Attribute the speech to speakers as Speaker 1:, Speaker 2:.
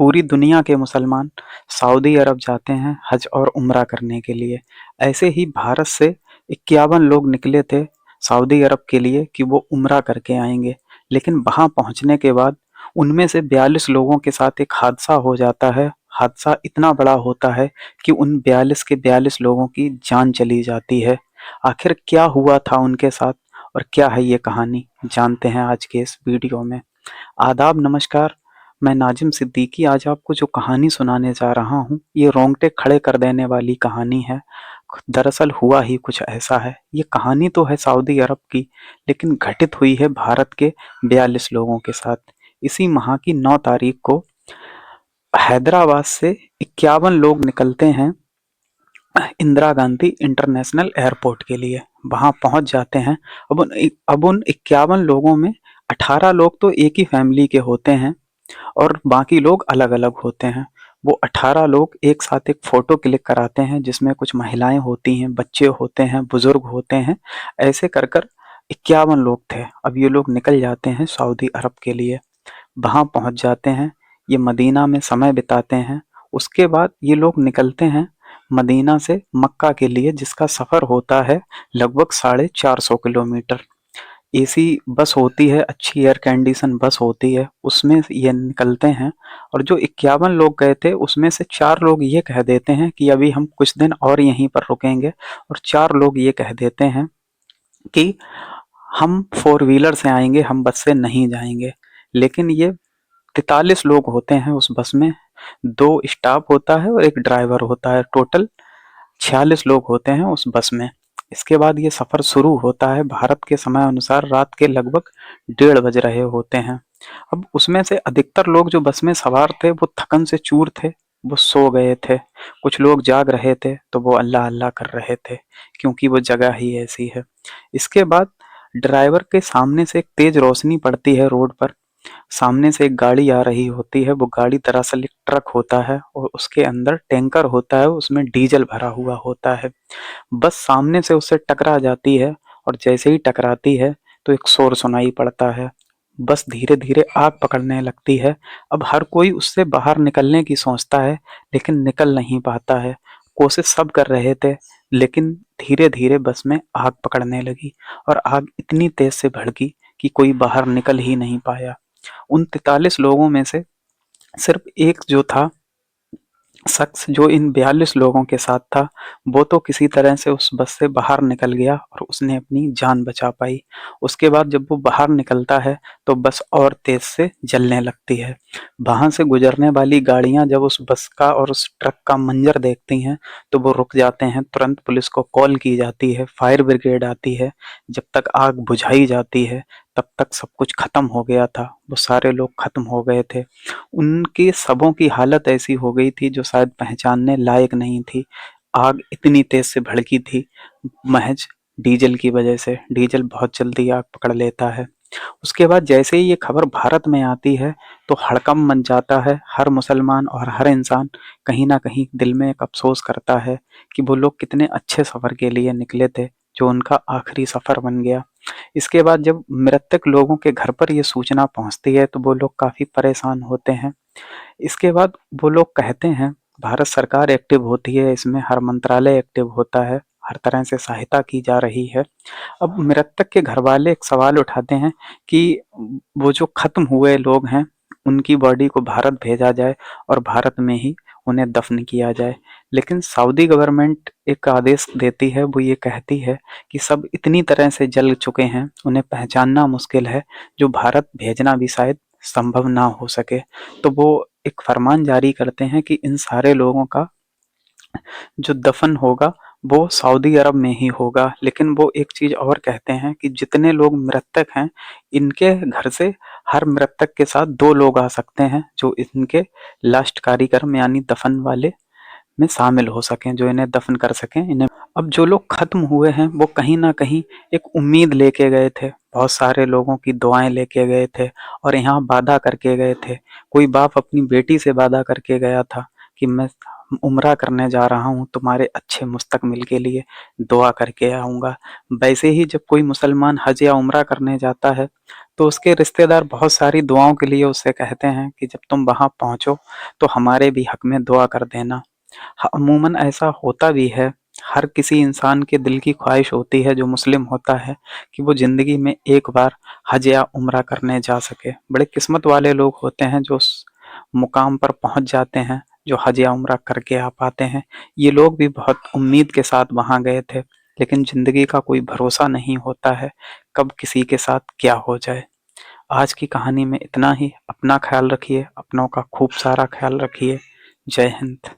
Speaker 1: पूरी दुनिया के मुसलमान सऊदी अरब जाते हैं हज और उम्रा करने के लिए। ऐसे ही भारत से 51 लोग निकले थे सऊदी अरब के लिए कि वो उम्रा करके आएंगे। लेकिन वहां पहुंचने के बाद उनमें से 42 लोगों के साथ एक हादसा हो जाता है। हादसा इतना बड़ा होता है कि उन 42 के 42 लोगों की जान चली जाती है। आखिर क्या हुआ था उनके साथ और क्या है ये कहानी, जानते हैं आज के इस वीडियो में। आदाब, नमस्कार। मैं नाजिम सिद्दीकी आज आपको जो कहानी सुनाने जा रहा हूँ, ये रोंगटे खड़े कर देने वाली कहानी है। दरअसल हुआ ही कुछ ऐसा है। ये कहानी तो है सऊदी अरब की, लेकिन घटित हुई है भारत के 42 लोगों के साथ। इसी माह की 9 तारीख को हैदराबाद से 51 लोग निकलते हैं इंदिरा गांधी इंटरनेशनल एयरपोर्ट के लिए। वहां पहुंच जाते हैं। अब उन 51 लोगों में 18 लोग तो एक ही फैमिली के होते हैं और बाकी लोग अलग अलग होते हैं। वो 18 लोग एक साथ एक फोटो क्लिक कराते हैं जिसमें कुछ महिलाएं होती हैं, बच्चे होते हैं, बुजुर्ग होते हैं। ऐसे कर कर 51 लोग थे। अब ये लोग निकल जाते हैं सऊदी अरब के लिए। वहां पहुंच जाते हैं, ये मदीना में समय बिताते हैं। उसके बाद ये लोग निकलते हैं मदीना से मक्का के लिए, जिसका सफ़र होता है लगभग 450 किलोमीटर। एसी बस होती है, अच्छी एयर कंडीशन बस होती है, उसमें ये निकलते हैं। और जो 51 लोग गए थे उसमें से 4 लोग ये कह देते हैं कि अभी हम कुछ दिन और यहीं पर रुकेंगे, और 4 लोग ये कह देते हैं कि हम फोर व्हीलर से आएंगे, हम बस से नहीं जाएंगे। लेकिन ये 43 लोग होते हैं उस बस में। 2 स्टाफ होता है और एक ड्राइवर होता है। टोटल 46 लोग होते हैं उस बस में। इसके बाद ये सफ़र शुरू होता है भारत के समय अनुसार रात के लगभग 1:30 बज रहे होते हैं। अब उसमें से अधिकतर लोग जो बस में सवार थे वो थकन से चूर थे, वो सो गए थे। कुछ लोग जाग रहे थे तो वो अल्लाह अल्लाह कर रहे थे, क्योंकि वो जगह ही ऐसी है। इसके बाद ड्राइवर के सामने से एक तेज रोशनी पड़ती है रोड पर। सामने से एक गाड़ी आ रही होती है। वो गाड़ी दरअसल एक ट्रक होता है और उसके अंदर टैंकर होता है, उसमें डीजल भरा हुआ होता है। बस सामने से उससे टकरा जाती है और जैसे ही टकराती है तो एक शोर सुनाई पड़ता है। बस धीरे धीरे आग पकड़ने लगती है। अब हर कोई उससे बाहर निकलने की सोचता है, लेकिन निकल नहीं पाता है। कोशिश सब कर रहे थे, लेकिन धीरे धीरे बस में आग पकड़ने लगी और आग इतनी तेज से भड़की कि कोई बाहर निकल ही नहीं पाया। उन 43 लोगों में से सिर्फ एक जो था शख्स, जो इन 42 लोगों के साथ था, वो तो किसी तरह से उस बस से बाहर निकल गया और उसने अपनी जान बचा पाई। उसके बाद जब वो बाहर निकलता है तो बस और तेज से जलने लगती है। वहां से गुजरने वाली गाड़ियां जब उस बस का और उस ट्रक का मंजर देखती हैं तो वो रुक जाते हैं। तुरंत पुलिस को कॉल की जाती है, फायर ब्रिगेड आती है। जब तक आग बुझाई जाती है तब तक सब कुछ खत्म हो गया था, वो सारे लोग खत्म हो गए थे। उनके शवों की हालत ऐसी हो गई थी जो शायद पहचानने लायक नहीं थी। आग इतनी तेज से भड़की थी, महज डीजल की वजह से। डीजल बहुत जल्दी आग पकड़ लेता है। उसके बाद जैसे ही ये खबर भारत में आती है तो हड़कंप मच जाता है। हर मुसलमान और हर इंसान कहीं ना कहीं दिल में एक अफसोस करता है कि वो लोग कितने अच्छे सफ़र के लिए निकले थे, जो उनका आखिरी सफ़र बन गया। इसके बाद जब मृतक लोगों के घर पर ये सूचना पहुंचती है तो वो लोग काफ़ी परेशान होते हैं। इसके बाद वो लोग कहते हैं, भारत सरकार एक्टिव होती है इसमें, हर मंत्रालय एक्टिव होता है, हर तरह से सहायता की जा रही है। अब मृतक के घर वाले एक सवाल उठाते हैं कि वो जो खत्म हुए लोग हैं उनकी बॉडी को भारत भेजा जाए और भारत में ही उन्हें दफन किया जाए। लेकिन सऊदी गवर्नमेंट एक आदेश देती है, वो ये कहती है कि सब इतनी तरह से जल चुके हैं, उन्हें पहचानना मुश्किल है, जो भारत भेजना भी शायद संभव ना हो सके। तो वो एक फरमान जारी करते हैं कि इन सारे लोगों का जो दफन होगा वो सऊदी अरब में ही होगा। लेकिन वो एक चीज़ और कहते हैं कि जितने लोग मृतक हैं, इनके घर से हर मृतक के साथ 2 लोग आ सकते हैं जो इनके लास्ट कार्यक्रम यानी दफन वाले में शामिल हो सकें, जो इन्हें दफन कर सकें इन्हें। अब जो लोग खत्म हुए हैं वो कहीं ना कहीं एक उम्मीद लेके गए थे, बहुत सारे लोगों की दुआएं लेके गए थे और यहाँ वादा करके गए थे। कोई बाप अपनी बेटी से वादा करके गया था कि मैं उम्रा करने जा रहा हूँ, तुम्हारे अच्छे मुस्तकबिल के लिए दुआ करके आऊँगा। वैसे ही जब कोई मुसलमान हज या उम्रा करने जाता है तो उसके रिश्तेदार बहुत सारी दुआओं के लिए उससे कहते हैं कि जब तुम वहाँ पहुँचो तो हमारे भी हक में दुआ कर देना। अमूमन ऐसा होता भी है। हर किसी इंसान के दिल की ख्वाहिश होती है जो मुस्लिम होता है कि वो ज़िंदगी में एक बार हज या उम्रा करने जा सके। बड़े किस्मत वाले लोग होते हैं जो उस मुकाम पर पहुंच जाते हैं, जो हज या उम्रा करके आ पाते हैं। ये लोग भी बहुत उम्मीद के साथ वहाँ गए थे, लेकिन ज़िंदगी का कोई भरोसा नहीं होता है, कब किसी के साथ क्या हो जाए। आज की कहानी में इतना ही। अपना ख्याल रखिए, अपनों का खूब सारा ख्याल रखिए। जय हिंद।